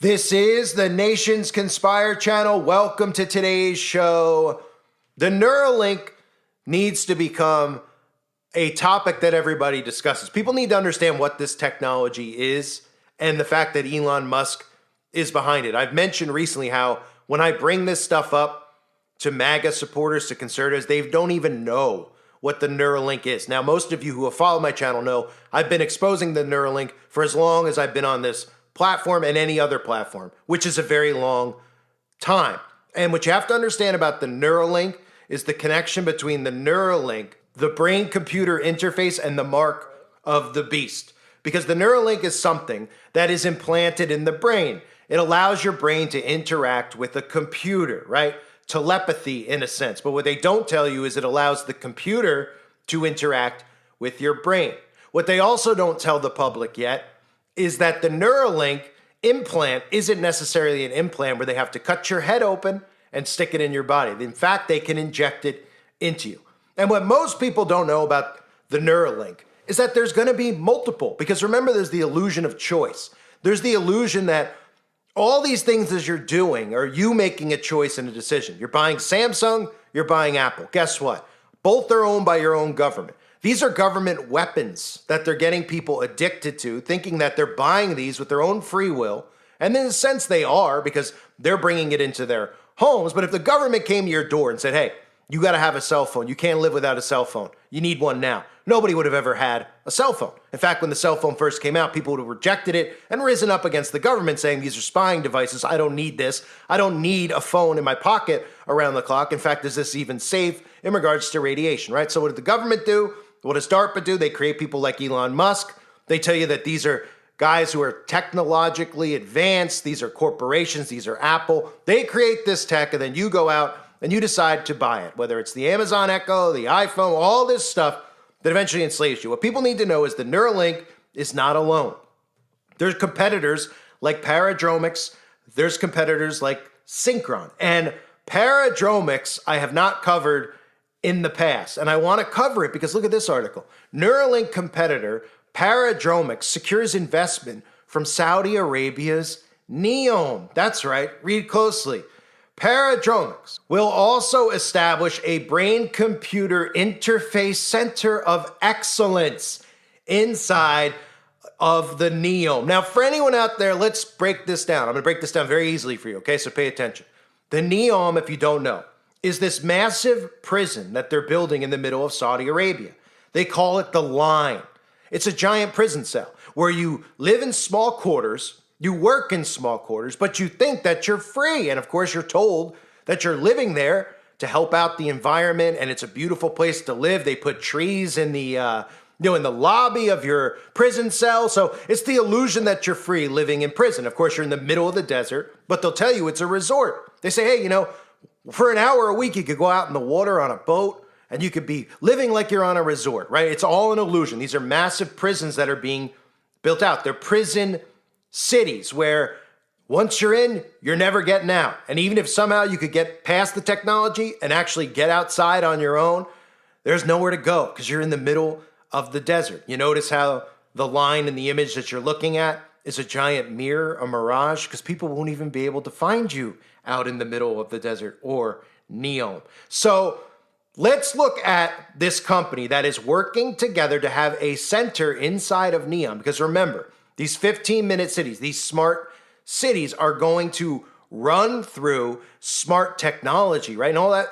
This is the Nations Conspire channel. Welcome to today's show. The Neuralink needs to become a topic that everybody discusses. People need to understand what this technology is and the fact that Elon Musk is behind it. I've mentioned recently how when I bring this stuff up to MAGA supporters, to conservatives, they don't even know what the Neuralink is. Now, most of you who have followed my channel know I've been exposing the Neuralink for as long as I've been on this platform and any other platform, which is a very long time. And what you have to understand about the Neuralink is the connection between the Neuralink, the brain-computer interface, and the mark of the beast. Because the Neuralink is something that is implanted in the brain. It allows your brain to interact with a computer, right? Telepathy in a sense. But what they don't tell you is it allows the computer to interact with your brain. What they also don't tell the public yet is that the Neuralink implant isn't necessarily an implant where they have to cut your head open and stick it in your body. In fact, they can inject it into you. And what most people don't know about the Neuralink is that there's going to be multiple, because remember, there's the illusion of choice. There's the illusion that all these things as you're doing are you making a choice and a decision. You're buying Samsung, you're buying Apple. Guess what? Both are owned by your own government. These are government weapons that they're getting people addicted to, thinking that they're buying these with their own free will. And in a sense, they are, because they're bringing it into their homes. But if the government came to your door and said, hey, you got to have a cell phone. You can't live without a cell phone. You need one now. Nobody would have ever had a cell phone. In fact, when the cell phone first came out, people would have rejected it and risen up against the government saying, these are spying devices. I don't need this. I don't need a phone in my pocket around the clock. In fact, is this even safe in regards to radiation, right? So what did the government do? What does DARPA do? They create people like Elon Musk. They tell you that these are guys who are technologically advanced. These are corporations. These are Apple. They create this tech, and then you go out and you decide to buy it, whether it's the Amazon Echo, the iPhone, all this stuff that eventually enslaves you. What people need to know is the Neuralink is not alone. There's competitors like Paradromics. There's competitors like Synchron. And Paradromics I have not covered in the past, and I want to cover it because look at this article. Neuralink competitor Paradromics secures investment from Saudi Arabia's Neom. That's right, read closely. Paradromics will also establish a brain-computer interface center of excellence inside of the Neom. Now, for anyone out there, let's break this down. I'm going to break this down very easily for you, okay? So pay attention. The Neom, if you don't know, is this massive prison that they're building in the middle of Saudi Arabia. They call it the Line. It's a giant prison cell where you live in small quarters, you work in small quarters, but you think that you're free. And of course, you're told that you're living there to help out the environment, and it's a beautiful place to live. They put trees in the in the lobby of your prison cell. So it's the illusion that you're free living in prison. Of course, you're in the middle of the desert, but they'll tell you it's a resort. They say, hey, for an hour a week, you could go out in the water on a boat and you could be living like you're on a resort, right? It's all an illusion. These are massive prisons that are being built out. They're prison cities where once you're in, you're never getting out. And even if somehow you could get past the technology and actually get outside on your own, there's nowhere to go because you're in the middle of the desert. You notice how the line in the image that you're looking at is a giant mirror, a mirage, because people won't even be able to find you out in the middle of the desert or Neom. So let's look at this company that is working together to have a center inside of Neom. Because remember, these 15-minute cities, these smart cities are going to run through smart technology, right? And all that,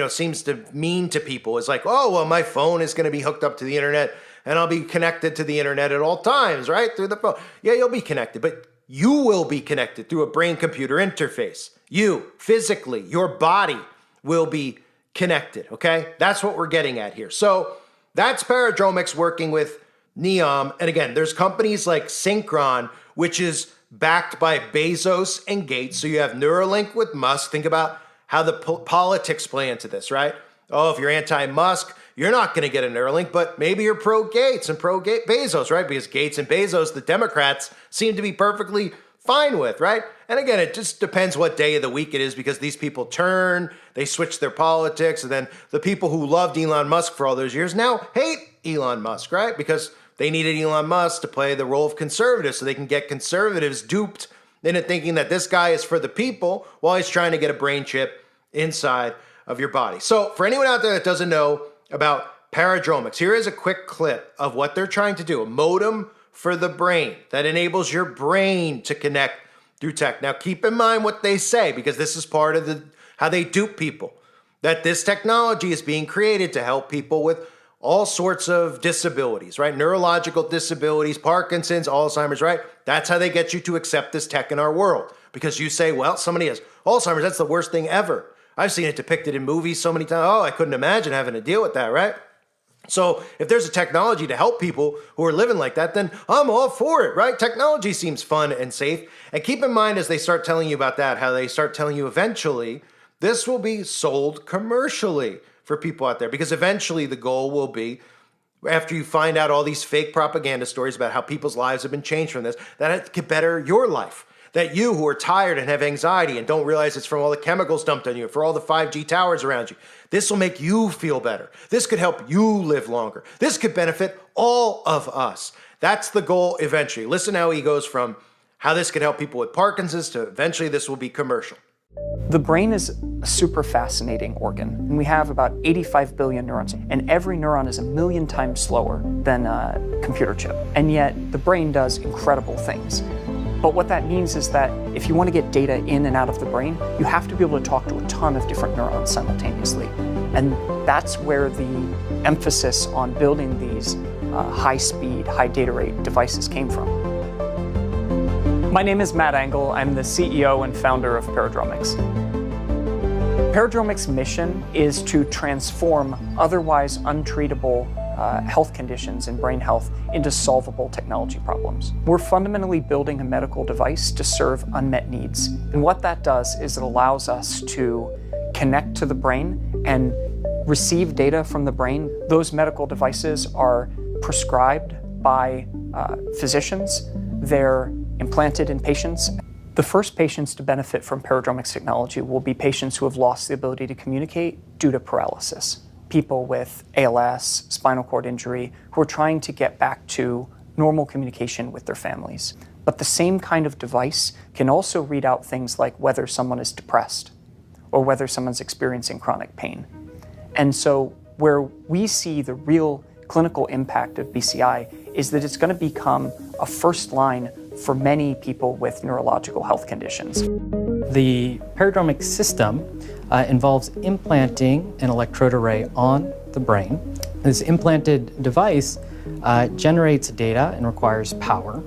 seems to mean to people is like, oh, well, my phone is going to be hooked up to the internet and I'll be connected to the internet at all times, right? Through the phone. Yeah, you'll be connected, but you will be connected through a brain-computer interface. You, physically, your body will be connected, okay? That's what we're getting at here. So that's Paradromics working with Neom. And again, there's companies like Synchron, which is backed by Bezos and Gates. So you have Neuralink with Musk. Think about how the politics play into this, right? Oh, if you're anti-Musk, you're not going to get a Neuralink, but maybe you're pro-Gates and pro-Bezos, right? Because Gates and Bezos, the Democrats, seem to be perfectly fine with, right? And again, it just depends what day of the week it is because these people turn, they switch their politics, and then the people who loved Elon Musk for all those years now hate Elon Musk, right? Because they needed Elon Musk to play the role of conservatives so they can get conservatives duped into thinking that this guy is for the people while he's trying to get a brain chip inside of your body. So for anyone out there that doesn't know about paradromics, here is a quick clip of what they're trying to do, a modem for the brain that enables your brain to connect through tech. Now keep in mind what they say, because this is part of how they dupe people, that this technology is being created to help people with all sorts of disabilities, right? Neurological disabilities, Parkinson's, Alzheimer's, right? That's how they get you to accept this tech in our world. Because you say, well, somebody has Alzheimer's, that's the worst thing ever. I've seen it depicted in movies so many times. Oh, I couldn't imagine having to deal with that, right? So if there's a technology to help people who are living like that, then I'm all for it, right? Technology seems fun and safe. And keep in mind as they start telling you about that, how they start telling you eventually this will be sold commercially for people out there, because eventually the goal will be, after you find out all these fake propaganda stories about how people's lives have been changed from this, that it could better your life. That you who are tired and have anxiety and don't realize it's from all the chemicals dumped on you, for all the 5G towers around you, this will make you feel better. This could help you live longer. This could benefit all of us. That's the goal eventually. Listen how he goes from how this could help people with Parkinson's to eventually this will be commercial. The brain is a super fascinating organ, and we have about 85 billion neurons, and every neuron is 1,000,000 times slower than a computer chip. And yet, the brain does incredible things. But what that means is that if you want to get data in and out of the brain, you have to be able to talk to a ton of different neurons simultaneously. And that's where the emphasis on building these high-speed, high-data rate devices came from. My name is Matt Engel. I'm the CEO and founder of Paradromics. Paradromics' mission is to transform otherwise untreatable health conditions and brain health into solvable technology problems. We're fundamentally building a medical device to serve unmet needs. And what that does is it allows us to connect to the brain and receive data from the brain. Those medical devices are prescribed by physicians. They're implanted in patients. The first patients to benefit from Paradromics technology will be patients who have lost the ability to communicate due to paralysis. People with ALS, spinal cord injury, who are trying to get back to normal communication with their families. But the same kind of device can also read out things like whether someone is depressed or whether someone's experiencing chronic pain. And so where we see the real clinical impact of BCI is that it's going to become a first line for many people with neurological health conditions. The Paradromics system involves implanting an electrode array on the brain. This implanted device generates data and requires power.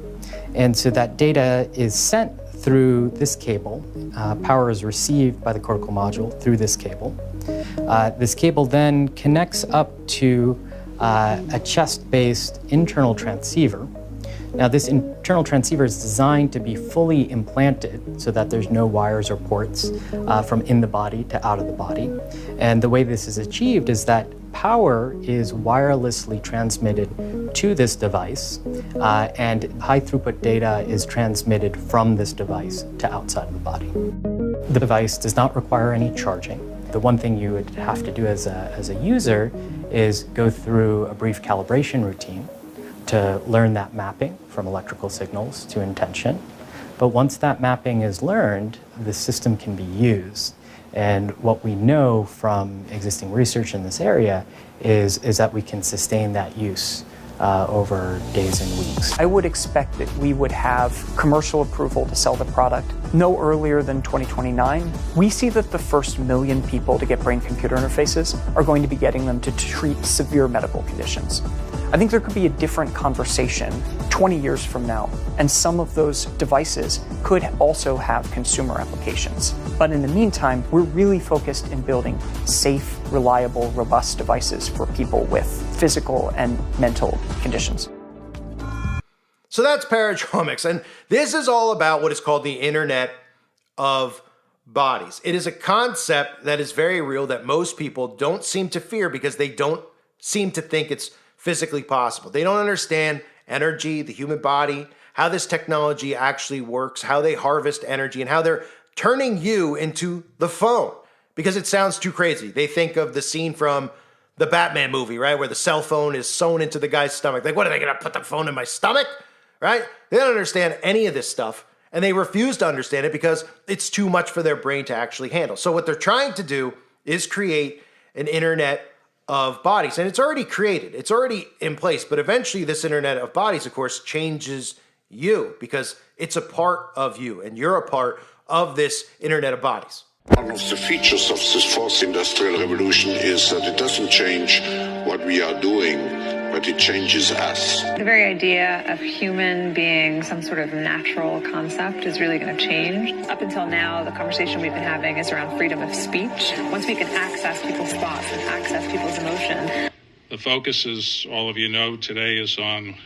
And so that data is sent through this cable. Power is received by the cortical module through this cable. This cable then connects up to a chest-based internal transceiver. Now, this internal transceiver is designed to be fully implanted so that there's no wires or ports from in the body to out of the body. And the way this is achieved is that power is wirelessly transmitted to this device, and high-throughput data is transmitted from this device to outside of the body. The device does not require any charging. The one thing you would have to do as a user is go through a brief calibration routine to learn that mapping from electrical signals to intention. But once that mapping is learned, the system can be used. And what we know from existing research in this area is that we can sustain that use over days and weeks. I would expect that we would have commercial approval to sell the product no earlier than 2029. We see that the first 1,000,000 people to get brain-computer interfaces are going to be getting them to treat severe medical conditions. I think there could be a different conversation 20 years from now, and some of those devices could also have consumer applications. But in the meantime, we're really focused in building safe, reliable, robust devices for people with physical and mental conditions. So that's Paradromics, and this is all about what is called the Internet of Bodies. It is a concept that is very real that most people don't seem to fear because they don't seem to think it's physically possible. They don't understand energy, the human body, how this technology actually works, how they harvest energy, and how they're turning you into the phone because it sounds too crazy. They think of the scene from the Batman movie, right, where the cell phone is sewn into the guy's stomach. Like, what, are they going to put the phone in my stomach, right? They don't understand any of this stuff. And they refuse to understand it because it's too much for their brain to actually handle. So what they're trying to do is create an internet of bodies. And it's already created. It's already in place. But eventually this internet of bodies, of course, changes you because it's a part of you. And you're a part of this internet of bodies. One of the features of this fourth industrial revolution is that it doesn't change what we are doing, but it changes us. The very idea of human being some sort of natural concept is really going to change. Up until now, the conversation we've been having is around freedom of speech. Once we can access people's thoughts and access people's emotion. The focus, as all of you know, today is on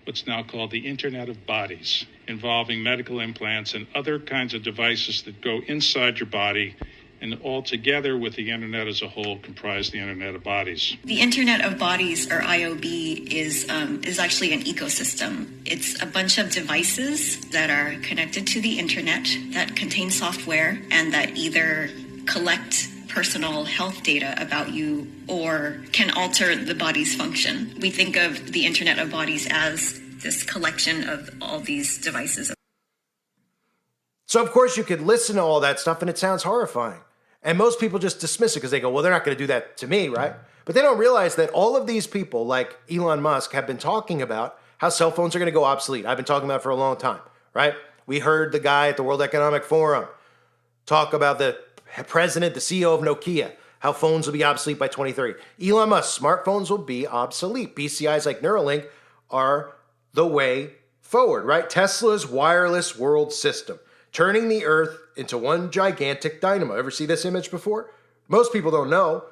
what's now called the Internet of Bodies, involving medical implants and other kinds of devices that go inside your body and all together with the Internet as a whole comprise the Internet of Bodies. The Internet of Bodies, or IOB, is actually an ecosystem. It's a bunch of devices that are connected to the Internet that contain software and that either collect personal health data about you or can alter the body's function. We think of the Internet of Bodies as this collection of all these devices. So, of course, you could listen to all that stuff and it sounds horrifying. And most people just dismiss it because they go, well, they're not going to do that to me, right? But they don't realize that all of these people, like Elon Musk, have been talking about how cell phones are going to go obsolete. I've been talking about it for a long time, right? We heard the guy at the World Economic Forum talk about the president, the CEO of Nokia, how phones will be obsolete by 2030. Elon Musk, smartphones will be obsolete. BCIs like Neuralink are the way forward, right? Tesla's wireless world system, turning the earth into one gigantic dynamo. Ever see this image before? Most people don't know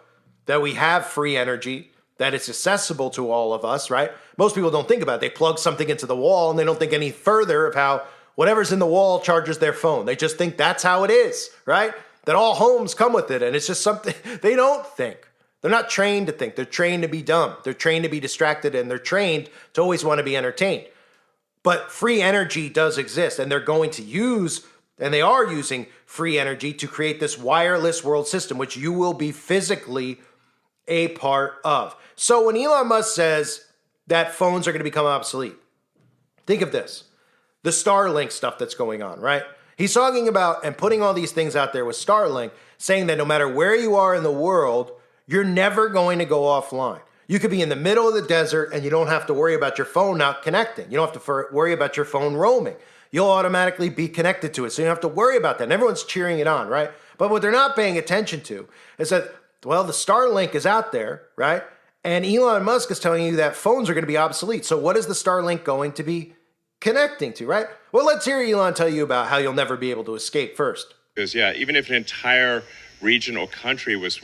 that we have free energy, that it's accessible to all of us, right? Most people don't think about it. They plug something into the wall and they don't think any further of how whatever's in the wall charges their phone. They just think that's how it is, right? That all homes come with it, and it's just something they don't think. They're not trained to think. They're trained to be dumb. They're trained to be distracted, and they're trained to always want to be entertained. But free energy does exist, and they're going to use, and they are using free energy to create this wireless world system, which you will be physically a part of. So when Elon Musk says that phones are going to become obsolete, think of this. The Starlink stuff that's going on, right? He's talking about and putting all these things out there with Starlink, saying that no matter where you are in the world, you're never going to go offline. You could be in the middle of the desert and you don't have to worry about your phone not connecting. You don't have to worry about your phone roaming. You'll automatically be connected to it, so you don't have to worry about that. And everyone's cheering it on, right? But what they're not paying attention to is that, well, the Starlink is out there, right? And Elon Musk is telling you that phones are going to be obsolete. So what is the Starlink going to be connecting to, right? Well, let's hear Elon tell you about how you'll never be able to escape first. Because, even if an entire region or country was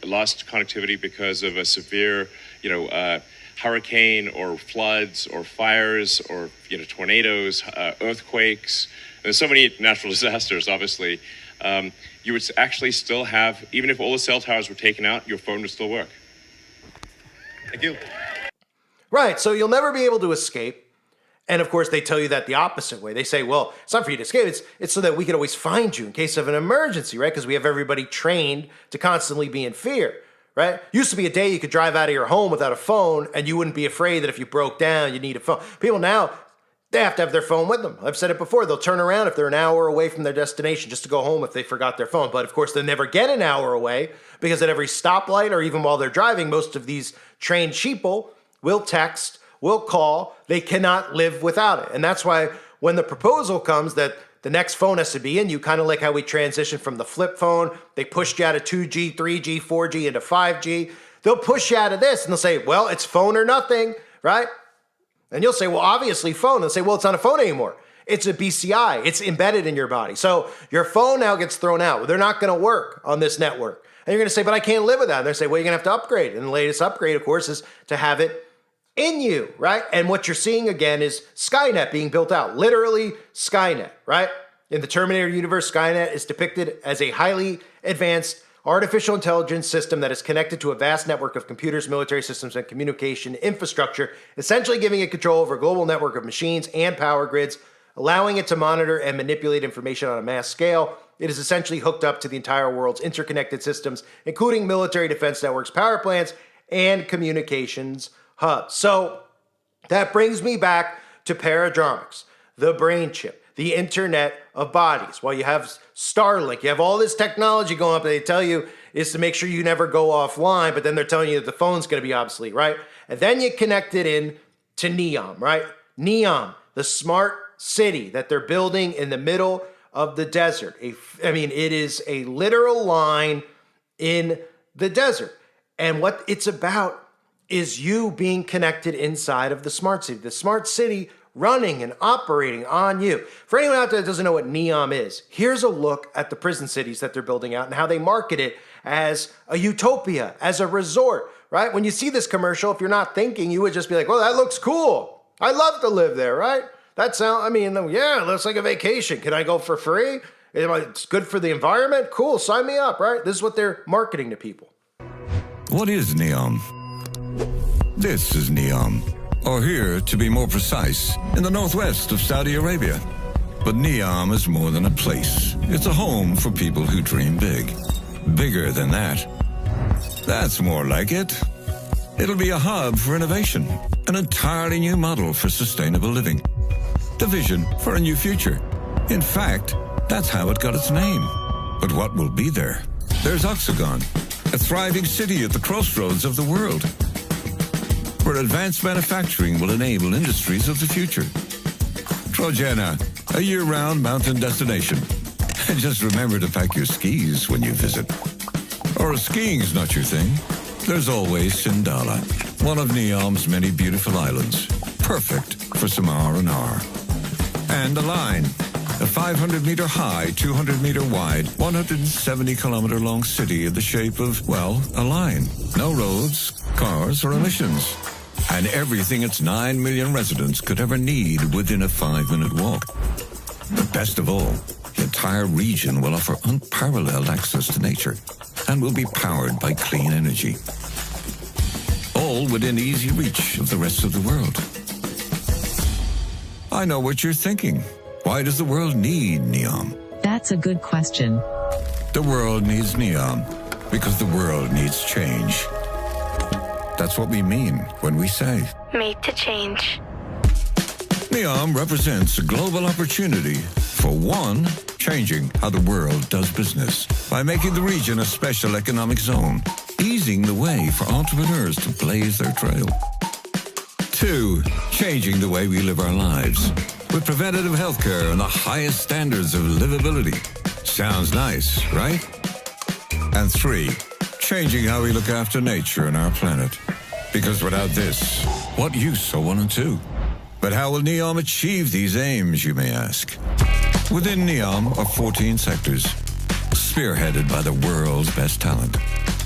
lost connectivity because of a severe, hurricane or floods or fires or, tornadoes, earthquakes, there's so many natural disasters, obviously, you would actually still have, even if all the cell towers were taken out, your phone would still work. Thank you. Right, so you'll never be able to escape. And of course, they tell you that the opposite way. They say, well, it's not for you to escape. It's so that we can always find you in case of an emergency, right? Because we have everybody trained to constantly be in fear, right? Used to be a day you could drive out of your home without a phone and you wouldn't be afraid that if you broke down, you need a phone. People now, they have to have their phone with them. I've said it before. They'll turn around if they're an hour away from their destination just to go home if they forgot their phone. But of course, they'll never get an hour away because at every stoplight or even while they're driving, most of these trained sheeple will text, will call. They cannot live without it. And that's why when the proposal comes that the next phone has to be in you, kind of like how we transitioned from the flip phone, they pushed you out of 2G, 3G, 4G into 5G. They'll push you out of this and they'll say, well, it's phone or nothing, right? And you'll say, well, obviously phone. They'll say, well, it's not a phone anymore. It's a BCI. It's embedded in your body. So your phone now gets thrown out. They're not going to work on this network. And you're going to say, but I can't live without it. And they'll say, well, you're going to have to upgrade. And the latest upgrade, of course, is to have it in you, right? And what you're seeing again is Skynet being built out. Literally Skynet, right? In the Terminator universe, Skynet is depicted as a highly advanced artificial intelligence system that is connected to a vast network of computers, military systems, and communication infrastructure, essentially giving it control over a global network of machines and power grids, allowing it to monitor and manipulate information on a mass scale. It is essentially hooked up to the entire world's interconnected systems, including military defense networks, power plants, and communications hubs. So that brings me back to Paradromics, the brain chip. the Internet of Bodies. Well, you have Starlink, you have all this technology going up that they tell you is to make sure you never go offline, but then they're telling you that the phone's going to be obsolete, right? And then you connect it in to Neom, right? Neom, the smart city that they're building in the middle of the desert. It is a literal line in the desert. And what it's about is you being connected inside of the smart city running and operating on you. For anyone out there that doesn't know what Neom is, here's a look at the prison cities that they're building out and how they market it as a utopia, as a resort, right? When you see this commercial, if you're not thinking, you would just be like, well, that looks cool. I'd love to live there, right? Yeah, it looks like a vacation. Can I go for free? It's good for the environment. Cool, sign me up, right? This is what they're marketing to people. What is Neom? This is Neom, or here, to be more precise, in the northwest of Saudi Arabia. But Neom is more than a place. It's a home for people who dream big. Bigger than that. That's more like it. It'll be a hub for innovation, an entirely new model for sustainable living. The vision for a new future. In fact, that's how it got its name. But what will be there? There's Oxagon, a thriving city at the crossroads of the world, where advanced manufacturing will enable industries of the future. Trojana, a year-round mountain destination. And just remember to pack your skis when you visit. Or if skiing's not your thing, there's always Sindala, one of Neom's many beautiful islands, perfect for some R&R. And Align, a 500-meter-high, 200-meter-wide, 170-kilometer-long city in the shape of, well, a line. No roads, cars, or emissions. And everything its 9 million residents could ever need within a 5-minute walk. But best of all, the entire region will offer unparalleled access to nature and will be powered by clean energy. All within easy reach of the rest of the world. I know what you're thinking. Why does the world need Neom? That's a good question. The world needs Neom because the world needs change. That's what we mean when we say made to change. Neom represents a global opportunity for one, changing how the world does business by making the region a special economic zone, easing the way for entrepreneurs to blaze their trail. Two, changing the way we live our lives with preventative healthcare and the highest standards of livability. Sounds nice, right? And three, changing how we look after nature and our planet. Because without this, what use are 1 and 2? But how will Neom achieve these aims, you may ask? Within Neom are 14 sectors, spearheaded by the world's best talent.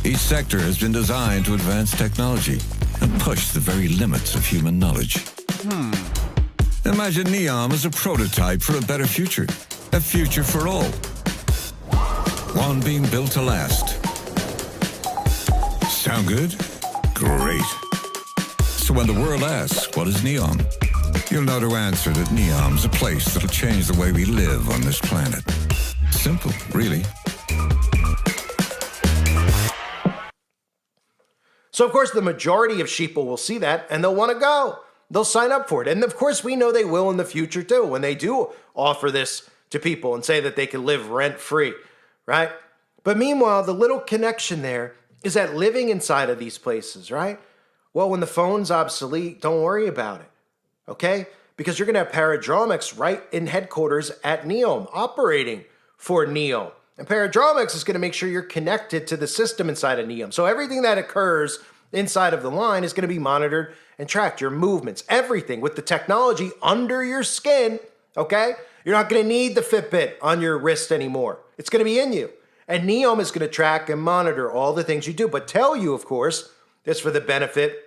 Each sector has been designed to advance technology and push the very limits of human knowledge. Imagine Neom as a prototype for a better future. A future for all. One being built to last. Sound good? Great. So when the world asks, what is Neom? You'll know to answer that Neom's a place that'll change the way we live on this planet. Simple, really. So, of course, the majority of sheeple will see that and they'll want to go. They'll sign up for it. And, of course, we know they will in the future, too, when they do offer this to people and say that they can live rent-free, right? But meanwhile, the little connection there is that living inside of these places, right? Well, when the phone's obsolete, don't worry about it, okay? Because you're going to have Paradromics right in headquarters at Neom, operating for Neom. And Paradromics is going to make sure you're connected to the system inside of Neom. So everything that occurs inside of the line is going to be monitored and tracked. Your movements, everything with the technology under your skin, okay? You're not going to need the Fitbit on your wrist anymore. It's going to be in you. And Neom is going to track and monitor all the things you do, but tell you, of course, it's for the benefit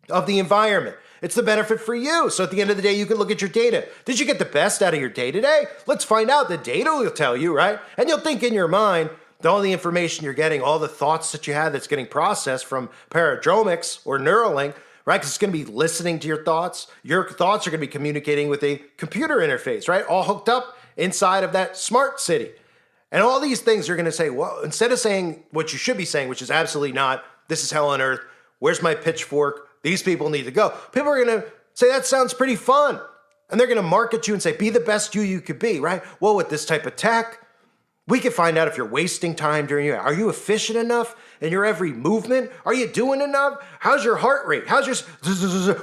of the environment. It's the benefit for you. So at the end of the day, you can look at your data. Did you get the best out of your day today? Let's find out. The data will tell you, right? And you'll think in your mind that all the information you're getting, all the thoughts that you had that's getting processed from Paradromics or Neuralink, right? Because it's going to be listening to your thoughts. Your thoughts are going to be communicating with a computer interface, right? All hooked up inside of that smart city. And all these things you're going to say, well, instead of saying what you should be saying, which is absolutely not, this is hell on earth, where's my pitchfork? These people need to go. People are going to say, that sounds pretty fun. And they're going to market you and say, be the best you could be, right? Well, with this type of tech, we can find out if you're wasting time during your, are you efficient enough in your every movement? Are you doing enough? How's your heart rate? How's your,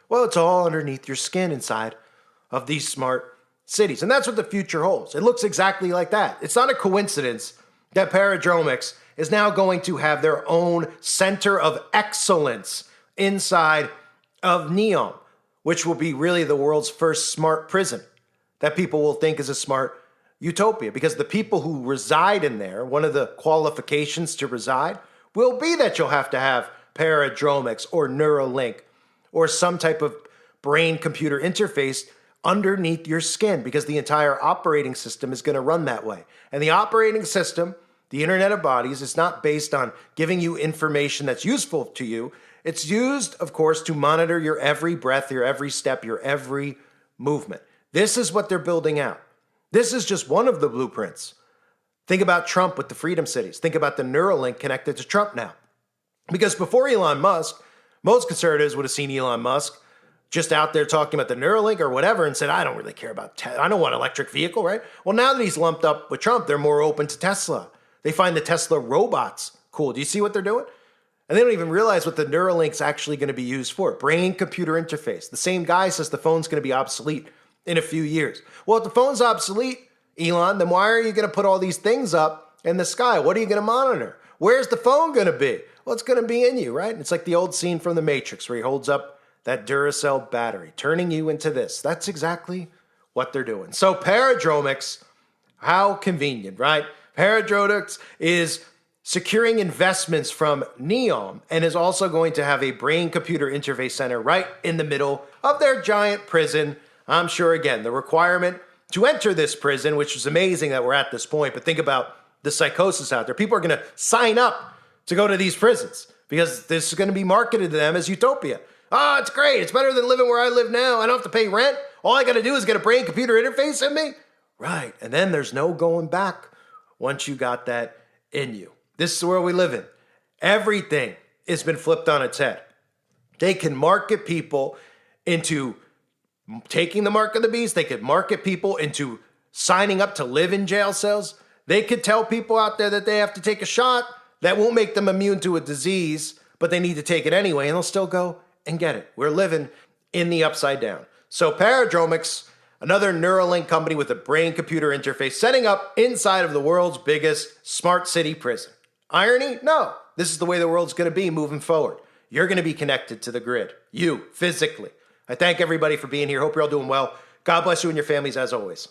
well, it's all underneath your skin inside of these smart cities. And that's what the future holds. It looks exactly like that. It's not a coincidence that Paradromics is now going to have their own center of excellence inside of Neom, which will be really the world's first smart prison that people will think is a smart utopia. Because the people who reside in there, one of the qualifications to reside will be that you'll have to have Paradromics or Neuralink or some type of brain-computer interface underneath your skin, because the entire operating system is going to run that way. And the operating system, the Internet of Bodies, is not based on giving you information that's useful to you. It's used, of course, to monitor your every breath, your every step, your every movement. This is what they're building out. This is just one of the blueprints. Think about Trump with the Freedom Cities. Think about the Neuralink connected to Trump now. Because before Elon Musk, most conservatives would have seen Elon Musk just out there talking about the Neuralink or whatever and said, I don't really care about I don't want an electric vehicle, right? Well, now that he's lumped up with Trump, they're more open to Tesla. They find the Tesla robots cool. Do you see what they're doing? And they don't even realize what the Neuralink's actually going to be used for. Brain-computer interface. The same guy says the phone's going to be obsolete in a few years. Well, if the phone's obsolete, Elon, then why are you going to put all these things up in the sky? What are you going to monitor? Where's the phone going to be? Well, it's going to be in you, right? It's like the old scene from The Matrix where he holds up that Duracell battery, turning you into this. That's exactly what they're doing. So Paradromics, how convenient, right? Paradromics is securing investments from Neom and is also going to have a brain-computer interface center right in the middle of their giant prison. I'm sure, again, the requirement to enter this prison, which is amazing that we're at this point, but think about the psychosis out there. People are going to sign up to go to these prisons because this is going to be marketed to them as utopia. Oh, it's great. It's better than living where I live now. I don't have to pay rent. All I got to do is get a brain-computer interface in me. Right. And then there's no going back once you got that in you. This is the world we live in. Everything has been flipped on its head. They can market people into taking the mark of the beast. They could market people into signing up to live in jail cells. They could tell people out there that they have to take a shot that won't make them immune to a disease, but they need to take it anyway, and they'll still go and get it. We're living in the upside down. So Paradromics, another Neuralink company with a brain-computer interface, setting up inside of the world's biggest smart city prison. Irony? No. This is the way the world's going to be moving forward. You're going to be connected to the grid. You, physically. I thank everybody for being here. Hope you're all doing well. God bless you and your families as always.